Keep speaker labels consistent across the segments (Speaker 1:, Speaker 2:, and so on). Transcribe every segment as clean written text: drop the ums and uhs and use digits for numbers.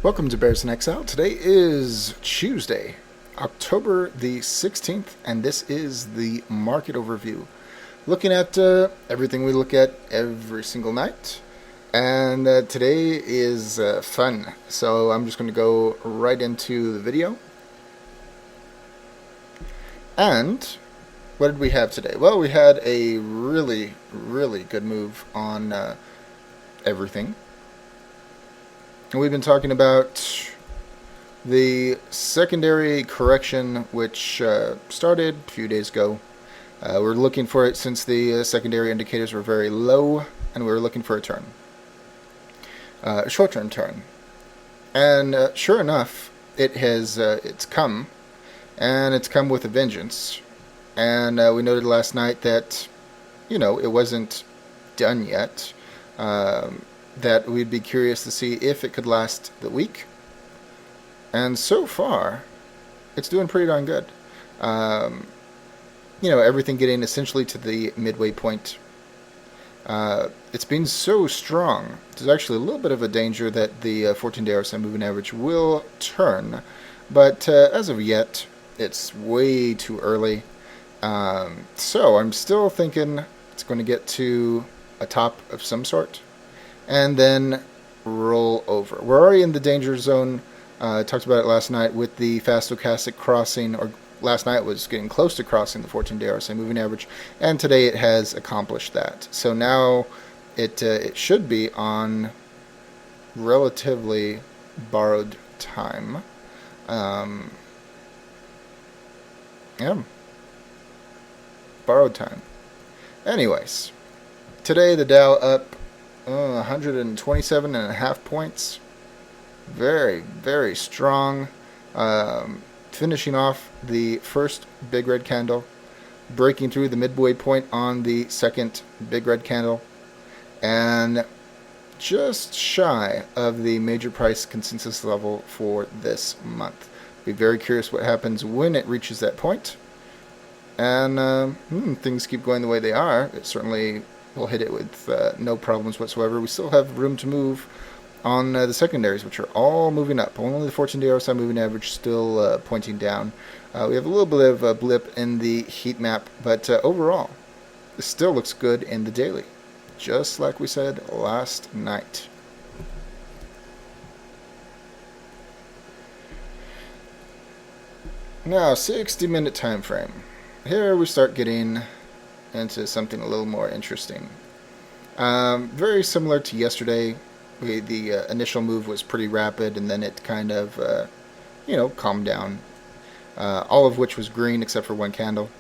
Speaker 1: Welcome to Bears in Exile. Today is Tuesday, October the 16th, and this is the market overview. Looking at everything we look at every single night, and today is fun. So I'm just going to go right into the video. And what did we have today? Well, we had a really good move on everything. And we've been talking about the secondary correction, which started a few days ago. We're looking for it since the secondary indicators were very low, and we were looking for a turn, a short-term turn. And sure enough, it's come, and it's come with a vengeance. And we noted last night that, it wasn't done yet. That we'd be curious to see if it could last the week. And so far, it's doing pretty darn good. Everything getting essentially to the midway point. It's been so strong. There's actually a little bit of a danger that the 14-day RSI moving average will turn. But as of yet, it's way too early. So I'm still thinking it's going to get to a top of some sort and then roll over. We're already in the danger zone. I talked about it last night with the fast stochastic crossing, or last night was getting close to crossing the 14-day RSI moving average, and today it has accomplished that. So now it should be on relatively borrowed time. Borrowed time. Anyways, today the Dow up 127.5 points. Very strong. Finishing off the first big red candle, breaking through the midway point on the second big red candle, and just shy of the major price consensus level for this month. Be very curious what happens when it reaches that point. And things keep going the way they are. It certainly will hit it with no problems whatsoever. We still have room to move on the secondaries, which are all moving up. Only the 14-day RSI moving average still pointing down. We have a little bit of a blip in the heat map, but overall, it still looks good in the daily, just like we said last night. Now, 60-minute time frame. Here we start getting into something a little more interesting. Very similar to yesterday. The initial move was pretty rapid, and then it kind of, calmed down. All of which was green except for one candle.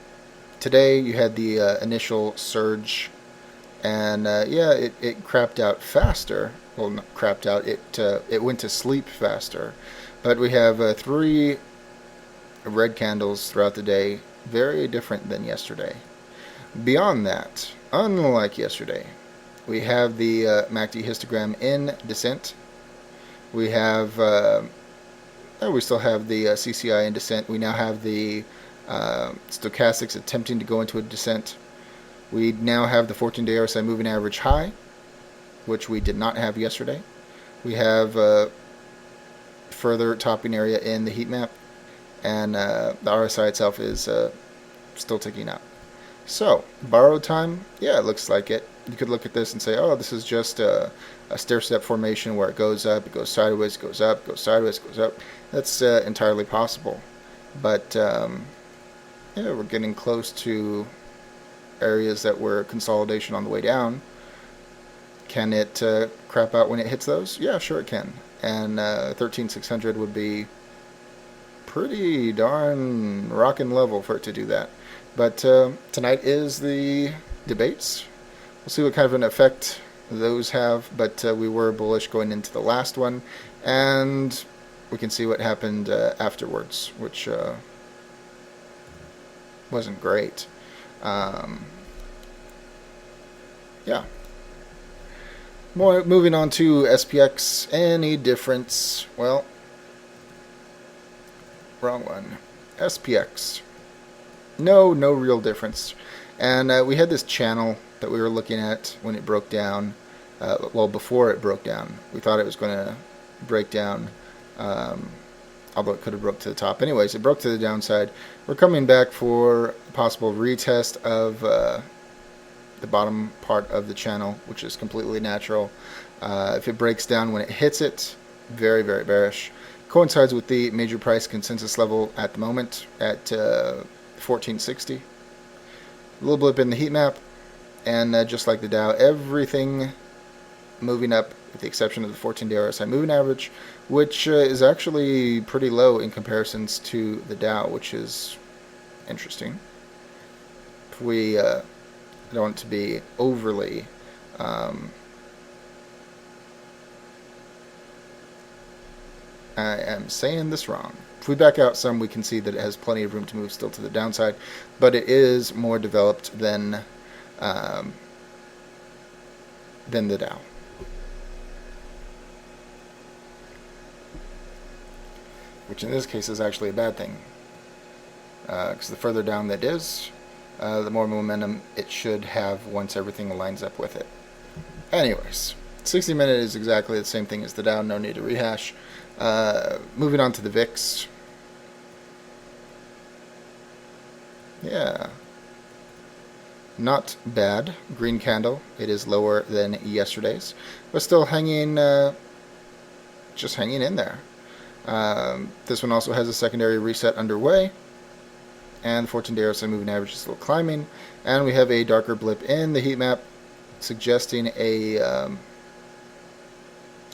Speaker 1: Today you had the initial surge, and it crapped out faster. Well, not crapped out. It went to sleep faster. But we have 3 red candles throughout the day, very different than yesterday. Beyond that, unlike yesterday, we have the MACD histogram in descent. We have, we still have the CCI in descent. We now have the stochastics attempting to go into a descent. We now have the 14-day RSI moving average high, which we did not have yesterday. We have further topping area in the heat map, and the RSI itself is still ticking up. So, borrowed time, yeah, it looks like it. You could look at this and say, oh, this is just a stair-step formation where it goes up, it goes sideways, goes up, goes sideways, goes up. That's entirely possible. But, we're getting close to areas that were consolidation on the way down. Can it crap out when it hits those? Yeah, sure it can. And 13,600 would be pretty darn rockin' level for it to do that. But tonight is the debates. We'll see what kind of an effect those have, but we were bullish going into the last one, and we can see what happened afterwards, which wasn't great. Moving on to SPX. Any difference? Well, wrong one. SPX. No real difference. And we had this channel that we were looking at when it broke down. Before it broke down. We thought it was going to break down although it could have broke to the top. Anyways, it broke to the downside. We're coming back for a possible retest of the bottom part of the channel, which is completely natural. If it breaks down when it hits it, very, very bearish. Coincides with the major price consensus level at the moment at 1460. A little blip in the heat map, and just like the Dow, everything moving up with the exception of the 14-day RSI moving average, which is actually pretty low in comparisons to the Dow, which is interesting. If we don't want to be overly I am saying this wrong. If we back out some, we can see that it has plenty of room to move still to the downside, but it is more developed than the Dow. Which in this case is actually a bad thing, because the further down that is, the more momentum it should have once everything lines up with it. Anyways, 60-minute is exactly the same thing as the Dow, no need to rehash. Moving on to the VIX. Yeah, not bad. Green candle. It is lower than yesterday's, but still hanging, just hanging in there. This one also has a secondary reset underway, and the 14-day RSI moving average is still climbing, and we have a darker blip in the heat map, suggesting a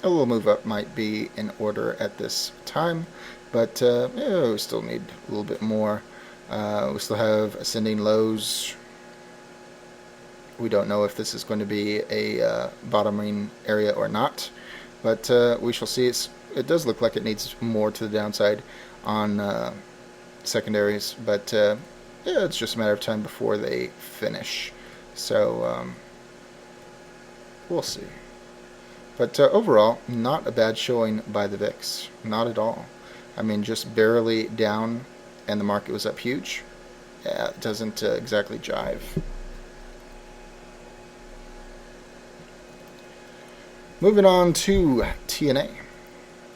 Speaker 1: little move up might be in order at this time, but yeah, we still need a little bit more. We still have ascending lows. We don't know if this is going to be a bottoming area or not, but we shall see. It does look like it needs more to the downside on secondaries, but yeah, it's just a matter of time before they finish. So we'll see. But overall, not a bad showing by the VIX. Not at all. I mean, just barely down, and the market was up huge. Yeah, it doesn't exactly jive. Moving on to TNA.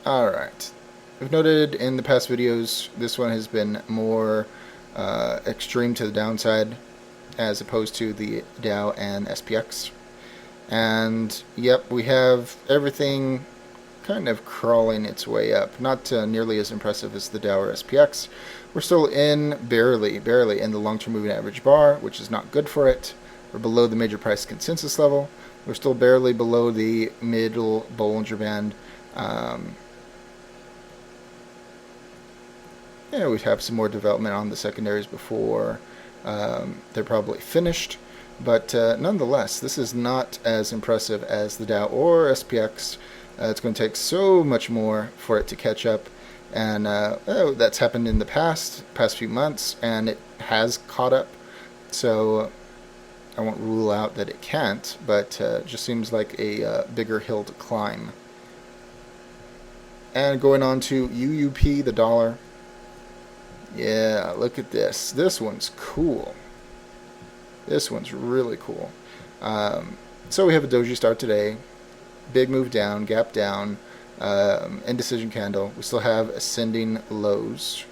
Speaker 1: Alright. We've noted in the past videos, this one has been more extreme to the downside as opposed to the Dow and SPX. And yep, we have everything kind of crawling its way up. Not nearly as impressive as the Dow or SPX. We're still in barely in the long-term moving average bar, which is not good for it. We're below the major price consensus level. We're still barely below the middle Bollinger Band. Yeah, we have some more development on the secondaries before they're probably finished. But nonetheless, this is not as impressive as the Dow or SPX. It's going to take so much more for it to catch up. And that's happened in the past few months, and it has caught up. So I won't rule out that it can't, but it just seems like a bigger hill to climb. And going on to UUP, the dollar. Yeah, look at this. This one's cool. This one's really cool. So we have a doji start today. Big move down, gap down, indecision candle. We still have ascending lows.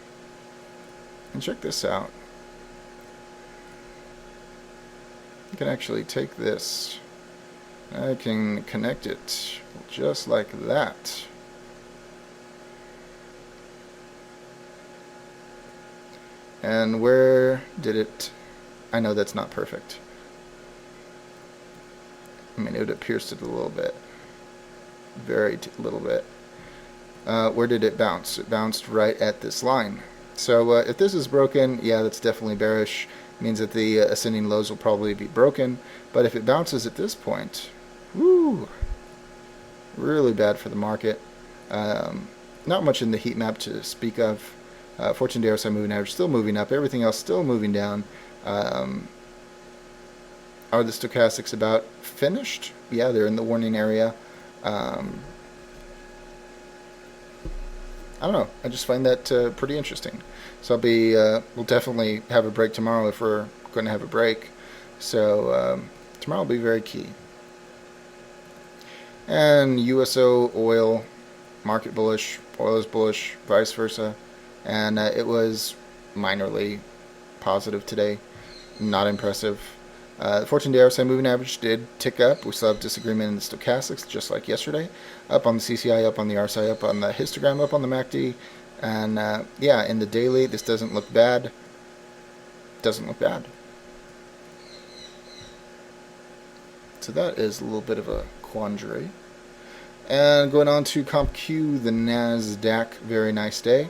Speaker 1: And check this out. I can actually take this. I can connect it just like that. And where did it... I know that's not perfect. I mean, it would have pierced it a little bit. Very little bit. Where did it bounce? It bounced right at this line. So if this is broken, yeah, that's definitely bearish. It means that the ascending lows will probably be broken. But if it bounces at this point, woo, really bad for the market. Not much in the heat map to speak of. 14-day RSI moving average still moving up. Everything else still moving down. Are the stochastics about finished? Yeah, they're in the warning area. I don't know. I just find that pretty interesting. So we'll definitely have a break tomorrow if we're going to have a break. So tomorrow will be very key. And USO oil, market bullish, oil is bullish, vice versa, and it was minorly positive today. Not impressive. The 14-day RSI moving average did tick up. We still have disagreement in the stochastics, just like yesterday. Up on the CCI, up on the RSI, up on the histogram, up on the MACD. And yeah, in the daily, this doesn't look bad. Doesn't look bad. So that is a little bit of a quandary. And going on to CompQ, the NASDAQ, very nice day.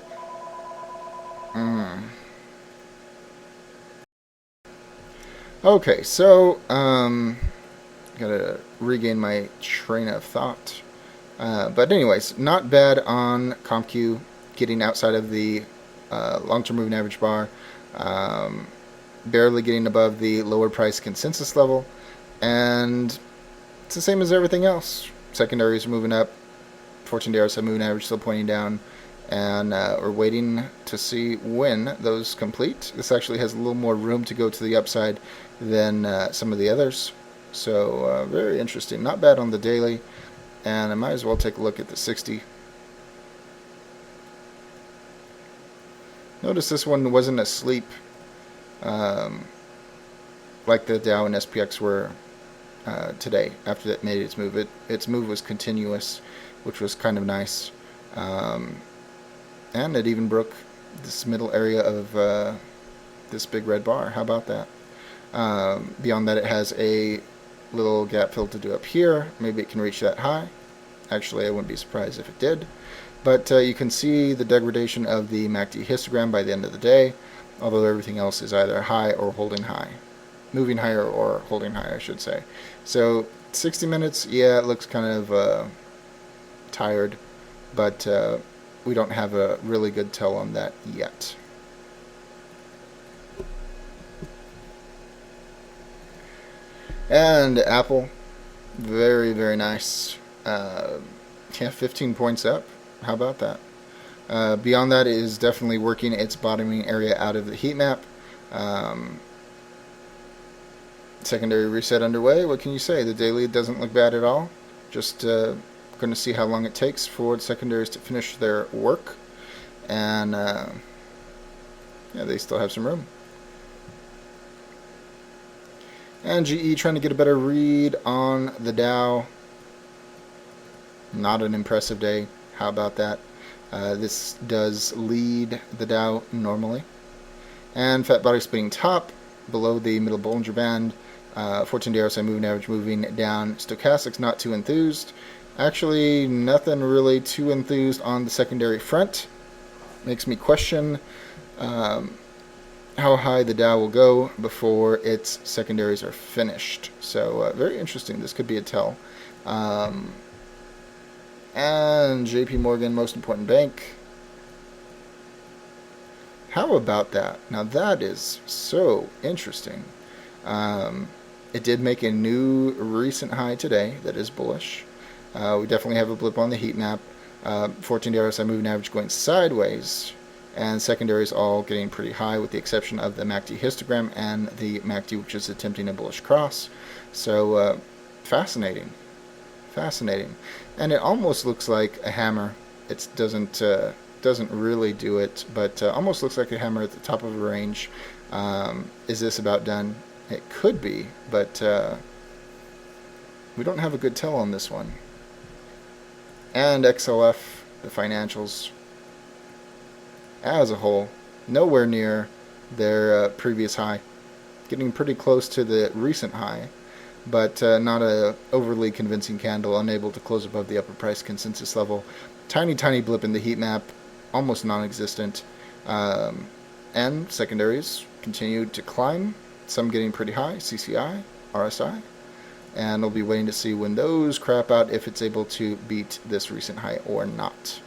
Speaker 1: Okay, so gotta regain my train of thought. But anyways, not bad on CompQ, getting outside of the long-term moving average bar, barely getting above the lower price consensus level, and it's the same as everything else. Secondaries are moving up, 14-day RSI moving average still pointing down, and we're waiting to see when those complete. This actually has a little more room to go to the upside than some of the others. So very interesting. Not bad on the daily, and I might as well take a look at the 60. Notice this one wasn't asleep like the Dow and SPX were today after it made its move. Its move was continuous, which was kind of nice. And it even broke this middle area of this big red bar. How about that? Beyond that, it has a little gap fill to do up here. Maybe it can reach that high. Actually, I wouldn't be surprised if it did. But you can see the degradation of the MACD histogram by the end of the day, although everything else is either high or holding high. Moving higher or holding high, I should say. So 60 minutes, yeah, it looks kind of tired, but we don't have a really good tell on that yet. And Apple, very, very nice. Yeah, 15 points up. How about that? Beyond that, it is definitely working its bottoming area out of the heat map. Secondary reset underway. What can you say? The daily doesn't look bad at all. Just going to see how long it takes for the secondaries to finish their work. And yeah, they still have some room. And GE trying to get a better read on the Dow. Not an impressive day. How about that? This does lead the Dow normally. And fat body splitting top below the middle Bollinger Band. 14-day RSI moving average moving down. Stochastics not too enthused. Actually, nothing really too enthused on the secondary front. Makes me question how high the Dow will go before its secondaries are finished. So very interesting. This could be a tell. And JP Morgan, most important bank. How about that? Now that is so interesting. It did make a new recent high today that is bullish. We definitely have a blip on the heat map. 14-day RSI moving average going sideways, and secondaries all getting pretty high with the exception of the MACD histogram and the MACD, which is attempting a bullish cross. So fascinating. Fascinating. And it almost looks like a hammer. It doesn't really do it, but almost looks like a hammer at the top of a range. Is this about done? It could be, but we don't have a good tell on this one. And XLF, the financials as a whole, nowhere near their previous high. Getting pretty close to the recent high, but not a overly convincing candle, unable to close above the upper price consensus level. Tiny blip in the heat map, almost non-existent. And secondaries continued to climb, some getting pretty high, CCI, RSI. And we'll be waiting to see when those crap out if it's able to beat this recent high or not.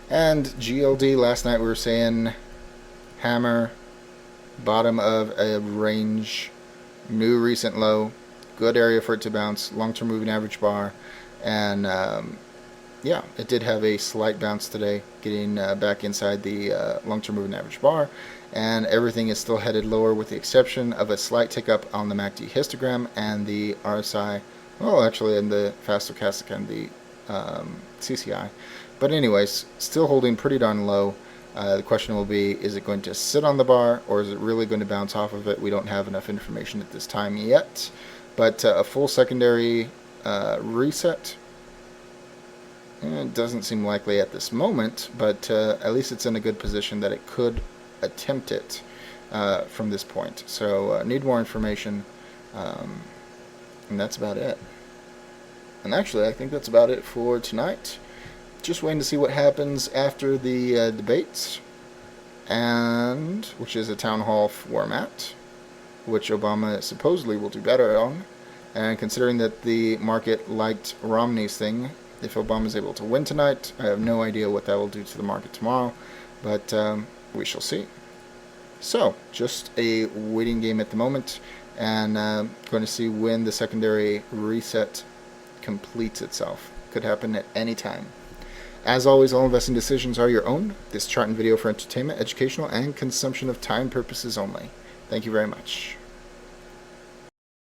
Speaker 1: And GLD, last night we were saying hammer, bottom of a range, new recent low, good area for it to bounce, long-term moving average bar, and yeah, it did have a slight bounce today, getting back inside the long-term moving average bar, and everything is still headed lower with the exception of a slight tick up on the MACD histogram and the RSI Well, actually, in the fast stochastic and the CCI. But anyways, still holding pretty darn low. The question will be, is it going to sit on the bar, or is it really going to bounce off of it? We don't have enough information at this time yet. But a full secondary reset, it doesn't seem likely at this moment, but at least it's in a good position that it could attempt it from this point. So need more information, and that's about it. And actually, I think that's about it for tonight. Just waiting to see what happens after the debates, and which is a town hall format, which Obama supposedly will do better on. And considering that the market liked Romney's thing, if Obama's able to win tonight, I have no idea what that will do to the market tomorrow, but we shall see. So, just a waiting game at the moment, and going to see when the secondary reset completes itself. Could happen at any time. As always, all investing decisions are your own. This chart and video for entertainment, educational, and consumption of time purposes only. Thank you very much.